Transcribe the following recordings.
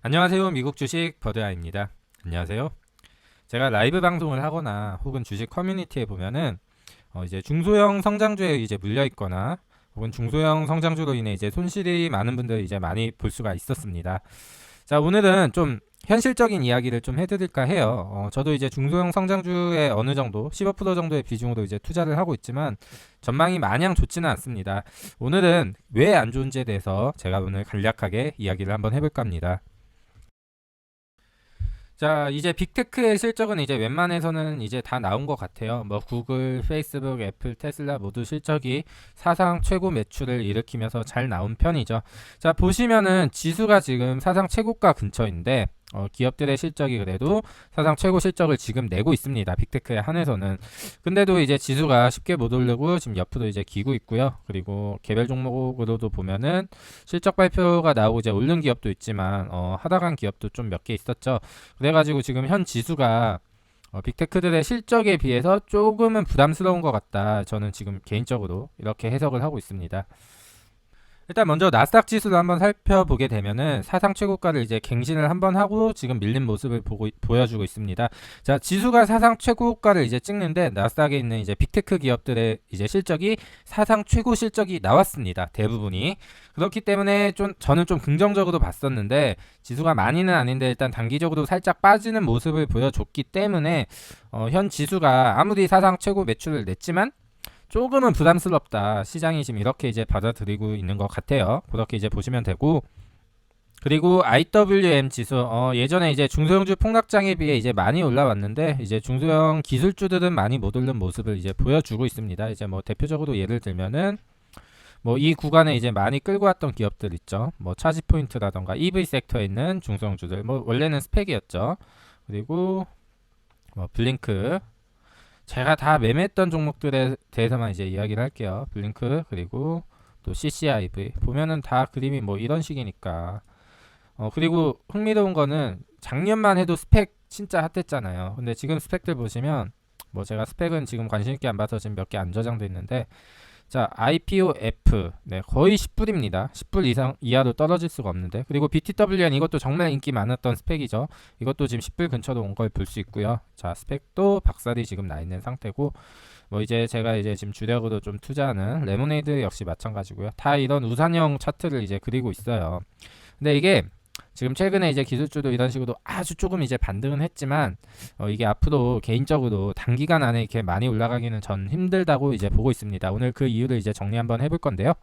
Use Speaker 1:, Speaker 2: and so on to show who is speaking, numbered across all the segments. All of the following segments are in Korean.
Speaker 1: 안녕하세요. 미국 주식 버드아입니다. 안녕하세요. 제가 라이브 방송을 하거나 혹은 주식 커뮤니티에 보면은 이제 중소형 성장주에 이제 물려 있거나 혹은 중소형 성장주로 인해 이제 손실이 많은 분들 이제 많이 볼 수가 있었습니다. 자, 오늘은 좀 현실적인 이야기를 좀 해드릴까 해요. 저도 이제 중소형 성장주에 어느 정도 15% 정도의 비중으로 이제 투자를 하고 있지만 전망이 마냥 좋지는 않습니다. 오늘은 왜 안 좋은지에 대해서 제가 오늘 간략하게 이야기를 한번 해볼까 합니다. 자, 이제 빅테크의 실적은 이제 웬만해서는 이제 다 나온 것 같아요. 뭐 구글, 페이스북, 애플, 테슬라 모두 실적이 사상 최고 매출을 일으키면서 잘 나온 편이죠. 자, 보시면은 지수가 지금 사상 최고가 근처인데 기업들의 실적이 그래도 사상 최고 실적을 지금 내고 있습니다. 빅테크에 한해서는. 근데도 이제 지수가 쉽게 못 오르고 지금 옆으로 이제 기고 있고요. 그리고 개별 종목으로도 보면은 실적 발표가 나오고 이제 오른 기업도 있지만 하락한 기업도 좀 몇 개 있었죠. 그래가지고 지금 현 지수가 빅테크들의 실적에 비해서 조금은 부담스러운 것 같다. 저는 지금 개인적으로 이렇게 해석을 하고 있습니다. 일단 먼저 나스닥 지수를 한번 살펴보게 되면은 사상 최고가를 이제 갱신을 한번 하고 지금 밀린 모습을 보여주고 있습니다. 자, 지수가 사상 최고가를 이제 찍는데 나스닥에 있는 이제 빅테크 기업들의 이제 실적이 사상 최고 실적이 나왔습니다. 대부분이. 그렇기 때문에 저는 좀 긍정적으로 봤었는데 지수가 많이는 아닌데 일단 단기적으로 살짝 빠지는 모습을 보여줬기 때문에 현 지수가 아무리 사상 최고 매출을 냈지만 조금은 부담스럽다. 시장이 지금 이렇게 이제 받아들이고 있는 것 같아요. 그렇게 이제 보시면 되고. 그리고 IWM 지수, 예전에 이제 중소형주 폭락장에 비해 이제 많이 올라왔는데, 이제 중소형 기술주들은 많이 못 오른 모습을 이제 보여주고 있습니다. 이제 뭐 대표적으로 예를 들면은, 뭐 이 구간에 이제 많이 끌고 왔던 기업들 있죠. 뭐 차지포인트라던가 EV 섹터에 있는 중소형주들, 뭐 원래는 스펙이었죠. 그리고 뭐 블링크, 제가 다 매매했던 종목들에 대해서만 이제 이야기를 할게요. 블링크 그리고 또 CCIV 보면은 다 그림이 뭐 이런 식이니까. 그리고 흥미로운 거는 작년만 해도 스펙 진짜 핫했잖아요. 근데 지금 스펙들 보시면 뭐 제가 스펙은 지금 관심 있게 안 봐서 지금 몇 개 안 저장돼 있는데 자, IPOF. 네, 거의 10불입니다. 10불 이상 이하로 떨어질 수가 없는데. 그리고 BTWN 이것도 정말 인기 많았던 스펙이죠. 이것도 지금 10불 근처로 온 걸 볼 수 있고요. 자, 스펙도 박살이 지금 나 있는 상태고 뭐 이제 제가 이제 지금 주력으로 좀 투자하는 레모네이드 역시 마찬가지고요. 다 이런 우산형 차트를 이제 그리고 있어요. 근데 이게 지금 최근에 이제 기술주도 이런 식으로 아주 조금 이제 반등은 했지만 이게 앞으로 개인적으로 단기간 안에 이렇게 많이 올라가기는 전 힘들다고 이제 보고 있습니다. 오늘 그 이유를 이제 정리 한번 해볼 건데요.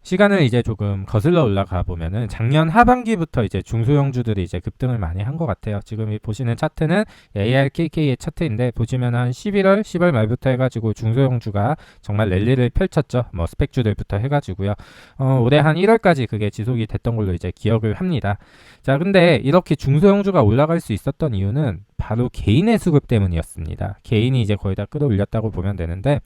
Speaker 1: 시간을 이제 조금 거슬러 올라가 보면은 작년 하반기부터 이제 중소형주들이 이제 급등을 많이 한 것 같아요. 지금 보시는 차트는 ARKK의 차트인데 보시면 한 11월, 10월 말부터 해가지고 중소형주가 정말 랠리를 펼쳤죠. 뭐 스펙주들부터 해가지고요. 올해 한 1월까지 그게 지속이 됐던 걸로 이제 기억을 합니다. 자, 근데 이렇게 중소형주가 올라갈 수 있었던 이유는 바로 개인의 수급 때문이었습니다. 개인이 이제 거의 다 끌어올렸다고 보면 되는데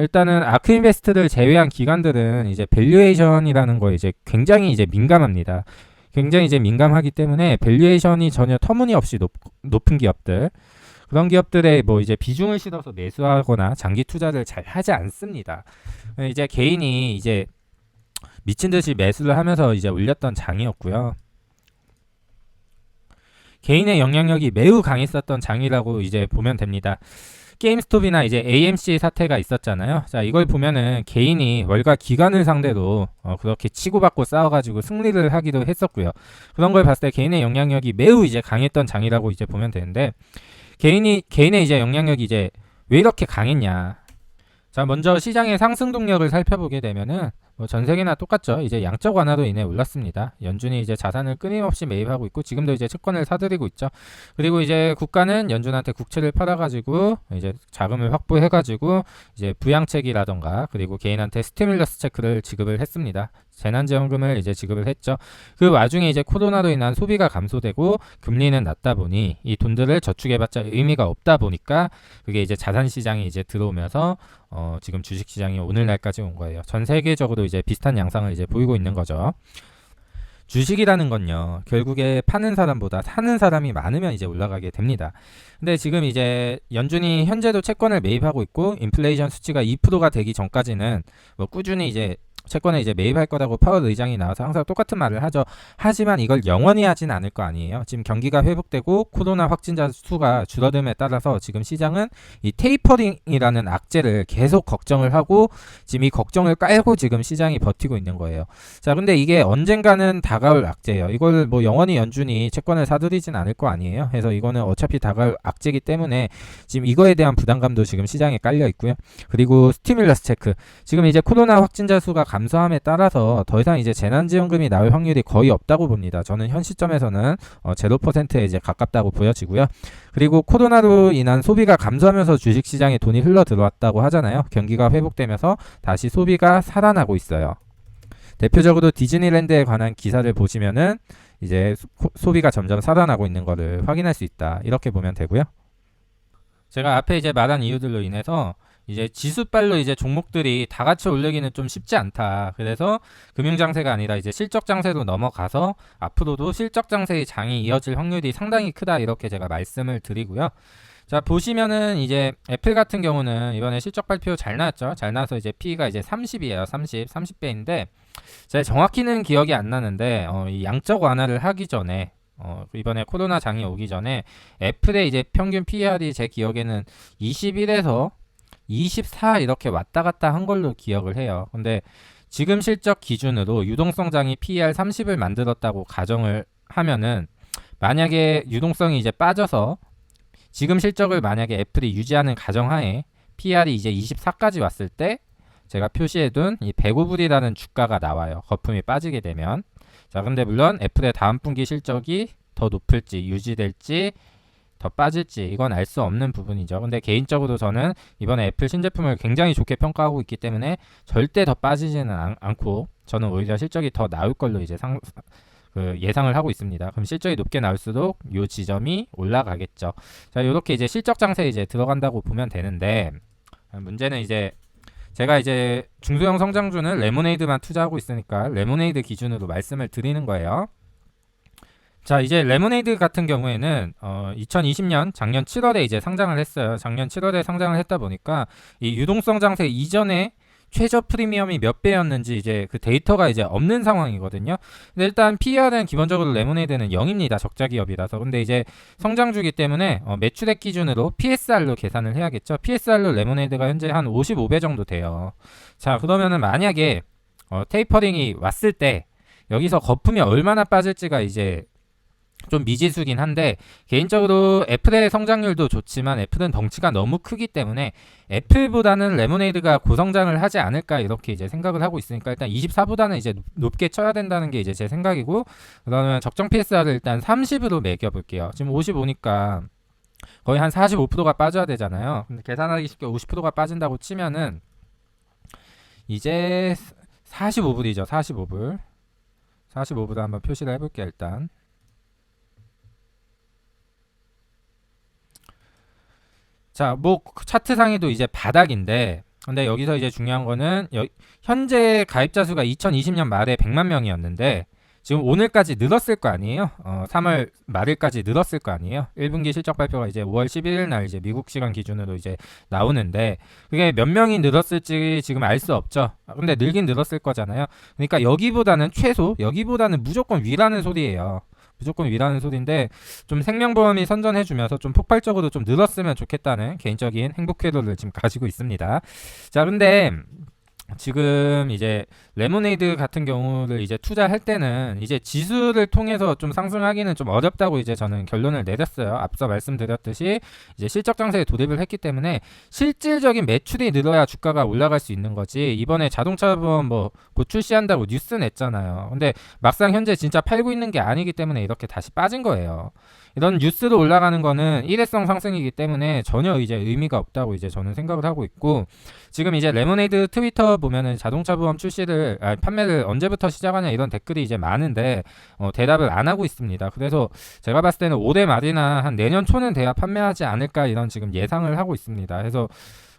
Speaker 1: 일단은 아크인베스트를 제외한 기관들은 이제 밸류에이션이라는 거에 이제 굉장히 이제 민감합니다. 굉장히 이제 민감하기 때문에 밸류에이션이 전혀 터무니없이 높은 기업들 그런 기업들의 뭐 이제 비중을 실어서 매수하거나 장기 투자를 잘 하지 않습니다. 이제 개인이 이제 미친 듯이 매수를 하면서 이제 올렸던 장이었고요. 개인의 영향력이 매우 강했었던 장이라고 이제 보면 됩니다. 게임스톱이나 이제 AMC 사태가 있었잖아요. 자, 이걸 보면은 개인이 월가 기관을 상대로 그렇게 치고받고 싸워가지고 승리를 하기도 했었고요. 그런 걸 봤을 때 개인의 영향력이 매우 이제 강했던 장이라고 이제 보면 되는데 개인의 이제 영향력이 이제 왜 이렇게 강했냐? 자, 먼저 시장의 상승 동력을 살펴보게 되면은 뭐 전 세계나 똑같죠. 이제 양적 완화로 인해 올랐습니다. 연준이 이제 자산을 끊임없이 매입하고 있고 지금도 이제 채권을 사들이고 있죠. 그리고 이제 국가는 연준한테 국채를 팔아가지고 이제 자금을 확보해가지고 이제 부양책이라던가 그리고 개인한테 스티뮬러스 체크를 지급을 했습니다. 재난지원금을 이제 지급을 했죠. 그 와중에 이제 코로나로 인한 소비가 감소되고 금리는 낮다 보니 이 돈들을 저축해봤자 의미가 없다 보니까 그게 이제 자산시장에 이제 들어오면서 지금 주식시장이 오늘날까지 온 거예요. 전 세계적으로 이제 비슷한 양상을 이제 보이고 있는 거죠. 주식이라는 건요, 결국에 파는 사람보다 사는 사람이 많으면 이제 올라가게 됩니다. 근데 지금 이제 연준이 현재도 채권을 매입하고 있고, 인플레이션 수치가 2%가 되기 전까지는 뭐 꾸준히 이제 채권에 이제 매입할 거라고 파월 의장이 나와서 항상 똑같은 말을 하죠. 하지만 이걸 영원히 하진 않을 거 아니에요. 지금 경기가 회복되고 코로나 확진자 수가 줄어듦에 따라서 지금 시장은 이 테이퍼링이라는 악재를 계속 걱정을 하고 지금 이 걱정을 깔고 지금 시장이 버티고 있는 거예요. 자, 근데 이게 언젠가는 다가올 악재예요. 이걸 뭐 영원히 연준이 채권을 사들이진 않을 거 아니에요. 그래서 이거는 어차피 다가올 악재이기 때문에 지금 이거에 대한 부담감도 지금 시장에 깔려 있고요. 그리고 스티뮬러스 체크. 지금 이제 코로나 확진자 수가 감소함에 따라서 더 이상 이제 재난지원금이 나올 확률이 거의 없다고 봅니다. 저는 현 시점에서는 0%에 이제 가깝다고 보여지고요. 그리고 코로나로 인한 소비가 감소하면서 주식시장에 돈이 흘러 들어왔다고 하잖아요. 경기가 회복되면서 다시 소비가 살아나고 있어요. 대표적으로 디즈니랜드에 관한 기사를 보시면은 이제 소비가 점점 살아나고 있는 것을 확인할 수 있다. 이렇게 보면 되고요. 제가 앞에 이제 말한 이유들로 인해서 이제 지수빨로 이제 종목들이 다 같이 올리기는 좀 쉽지 않다. 그래서 금융장세가 아니라 이제 실적장세로 넘어가서 앞으로도 실적장세의 장이 이어질 확률이 상당히 크다. 이렇게 제가 말씀을 드리고요. 자, 보시면은 이제 애플 같은 경우는 이번에 실적 발표 잘 나왔죠. 잘 나와서 이제 P가 이제 30이에요. 30배인데 제가 정확히는 기억이 안 나는데 이 양적 완화를 하기 전에 이번에 코로나 장이 오기 전에 애플의 이제 평균 PER이 제 기억에는 21에서 24 이렇게 왔다 갔다 한 걸로 기억을 해요. 근데 지금 실적 기준으로 유동성장이 PER 30을 만들었다고 가정을 하면은 만약에 유동성이 이제 빠져서 지금 실적을 만약에 애플이 유지하는 가정하에 PER이 이제 24까지 왔을 때 제가 표시해둔 이 105불이라는 주가가 나와요. 거품이 빠지게 되면. 자, 근데 물론 애플의 다음 분기 실적이 더 높을지 유지될지 더 빠질지 이건 알 수 없는 부분이죠. 근데 개인적으로 저는 이번에 애플 신제품을 굉장히 좋게 평가하고 있기 때문에 절대 더 빠지지는 않고 저는 오히려 실적이 더 나올 걸로 이제 예상을 하고 있습니다. 그럼 실적이 높게 나올수록 이 지점이 올라가겠죠. 자, 이렇게 이제 실적 장세에 이제 들어간다고 보면 되는데 문제는 이제 제가 이제 중소형 성장주는 레모네이드만 투자하고 있으니까 레모네이드 기준으로 말씀을 드리는 거예요. 자, 이제 레모네이드 같은 경우에는 2020년 작년 7월에 이제 상장을 했어요. 작년 7월에 상장을 했다 보니까 이 유동성 장세 이전에 최저 프리미엄이 몇 배였는지 이제 그 데이터가 이제 없는 상황이거든요. 근데 일단 PER은 기본적으로 레모네이드는 0입니다. 적자 기업이라서. 근데 이제 성장주기 때문에 매출액 기준으로 PSR로 계산을 해야겠죠. PSR로 레모네이드가 현재 한 55배 정도 돼요. 자, 그러면은 만약에 테이퍼링이 왔을 때 여기서 거품이 얼마나 빠질지가 이제 좀 미지수긴 한데 개인적으로 애플의 성장률도 좋지만 애플은 덩치가 너무 크기 때문에 애플보다는 레모네이드가 고성장을 하지 않을까 이렇게 이제 생각을 하고 있으니까 일단 24보다는 이제 높게 쳐야 된다는 게 이제 제 생각이고 그러면 적정 PSR을 일단 30으로 매겨볼게요. 지금 55니까 거의 한 45%가 빠져야 되잖아요. 근데 계산하기 쉽게 50%가 빠진다고 치면은 이제 45불이죠. 45불 45불을 한번 표시를 해볼게요. 일단 자, 뭐 차트상에도 이제 바닥인데 근데 여기서 이제 중요한 거는 현재 가입자 수가 2020년 말에 100만 명이었는데 지금 오늘까지 늘었을 거 아니에요? 3월 말일까지 늘었을 거 아니에요? 1분기 실적 발표가 이제 5월 11일 날 이제 미국 시간 기준으로 이제 나오는데 그게 몇 명이 늘었을지 지금 알 수 없죠. 근데 늘긴 늘었을 거잖아요. 그러니까 여기보다는 여기보다는 무조건 위라는 소리예요. 무조건 위라는 소리인데 좀 생명보험이 선전해주면서 좀 폭발적으로 좀 늘었으면 좋겠다는 개인적인 행복 회로를 지금 가지고 있습니다. 자, 근데 지금 이제 레모네이드 같은 경우를 이제 투자할 때는 이제 지수를 통해서 좀 상승하기는 좀 어렵다고 이제 저는 결론을 내렸어요. 앞서 말씀드렸듯이 이제 실적 장세에 돌입을 했기 때문에 실질적인 매출이 늘어야 주가가 올라갈 수 있는 거지. 이번에 자동차 보험 뭐 곧 출시한다고 뉴스 냈잖아요. 근데 막상 현재 진짜 팔고 있는 게 아니기 때문에 이렇게 다시 빠진 거예요. 이런 뉴스로 올라가는 거는 일회성 상승이기 때문에 전혀 이제 의미가 없다고 이제 저는 생각을 하고 있고 지금 이제 레모네이드 트위터 보면은 자동차 보험 판매를 언제부터 시작하냐 이런 댓글이 이제 많은데 대답을 안 하고 있습니다. 그래서 제가 봤을 때는 올해 말이나 한 내년 초는 돼야 판매하지 않을까 이런 지금 예상을 하고 있습니다. 그래서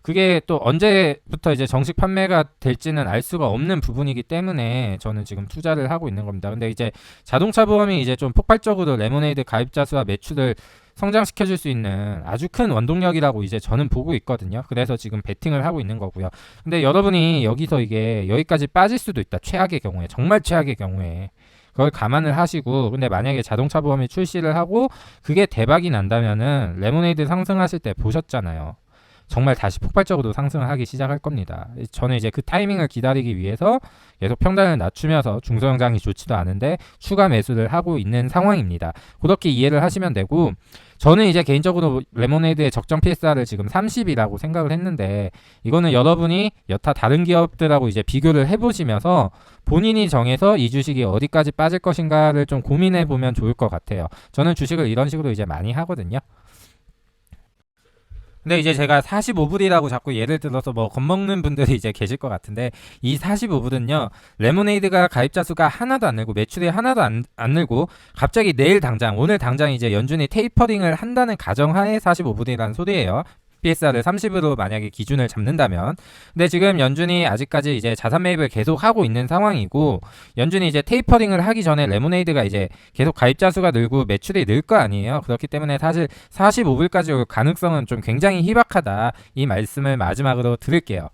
Speaker 1: 그게 또 언제부터 이제 정식 판매가 될지는 알 수가 없는 부분이기 때문에 저는 지금 투자를 하고 있는 겁니다. 근데 이제 자동차 보험이 이제 좀 폭발적으로 레모네이드 가입자 수와 매출을 성장시켜줄 수 있는 아주 큰 원동력이라고 이제 저는 보고 있거든요. 그래서 지금 베팅을 하고 있는 거고요. 근데 여러분이 여기서 이게 여기까지 빠질 수도 있다. 최악의 경우에, 정말 최악의 경우에. 그걸 감안을 하시고, 근데 만약에 자동차 보험이 출시를 하고 그게 대박이 난다면은 레모네이드 상승하실 때 보셨잖아요. 정말 다시 폭발적으로 상승하기 시작할 겁니다. 저는 이제 그 타이밍을 기다리기 위해서 계속 평단을 낮추면서 중소형장이 좋지도 않은데 추가 매수를 하고 있는 상황입니다. 그렇게 이해를 하시면 되고, 저는 이제 개인적으로 레모네이드의 적정 PSR을 지금 30이라고 생각을 했는데, 이거는 여러분이 여타 다른 기업들하고 이제 비교를 해보시면서 본인이 정해서 이 주식이 어디까지 빠질 것인가를 좀 고민해 보면 좋을 것 같아요. 저는 주식을 이런 식으로 이제 많이 하거든요. 근데 이제 제가 45불이라고 자꾸 예를 들어서 뭐 겁먹는 분들이 이제 계실 것 같은데, 이 45불은요, 레모네이드가 가입자 수가 하나도 안 늘고 매출이 하나도 안 늘고 갑자기 내일 당장, 오늘 당장 이제 연준이 테이퍼링을 한다는 가정하에 45불이라는 소리예요. PSR을 30으로 만약에 기준을 잡는다면. 근데 지금 연준이 아직까지 이제 자산 매입을 계속 하고 있는 상황이고, 연준이 이제 테이퍼링을 하기 전에 레모네이드가 이제 계속 가입자 수가 늘고 매출이 늘 거 아니에요. 그렇기 때문에 사실 45불까지 올 가능성은 좀 굉장히 희박하다. 이 말씀을 마지막으로 드릴게요.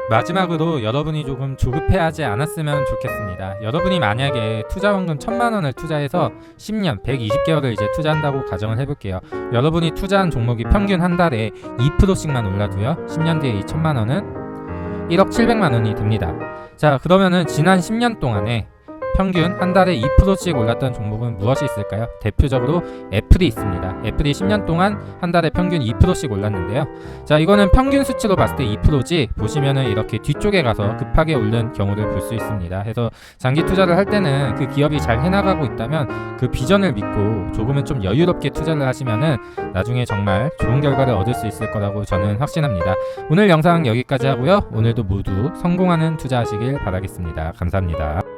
Speaker 1: 마지막으로 여러분이 조금 조급해하지 않았으면 좋겠습니다. 여러분이 만약에 투자원금 1000만 원을 투자해서 10년, 120개월을 이제 투자한다고 가정을 해볼게요. 여러분이 투자한 종목이 평균 한 달에 2%씩만 올라도요, 10년 뒤에 이 1000만 원은 1억 700만 원이 됩니다. 자, 그러면은 지난 10년 동안에 평균 한 달에 2%씩 올랐던 종목은 무엇이 있을까요? 대표적으로 애플이 있습니다. 애플이 10년 동안 한 달에 평균 2%씩 올랐는데요. 자, 이거는 평균 수치로 봤을 때 2%지, 보시면은 이렇게 뒤쪽에 가서 급하게 오른 경우를 볼 수 있습니다. 그래서 장기 투자를 할 때는 그 기업이 잘 해나가고 있다면 그 비전을 믿고 조금은 좀 여유롭게 투자를 하시면은 나중에 정말 좋은 결과를 얻을 수 있을 거라고 저는 확신합니다. 오늘 영상 여기까지 하고요. 오늘도 모두 성공하는 투자하시길 바라겠습니다. 감사합니다.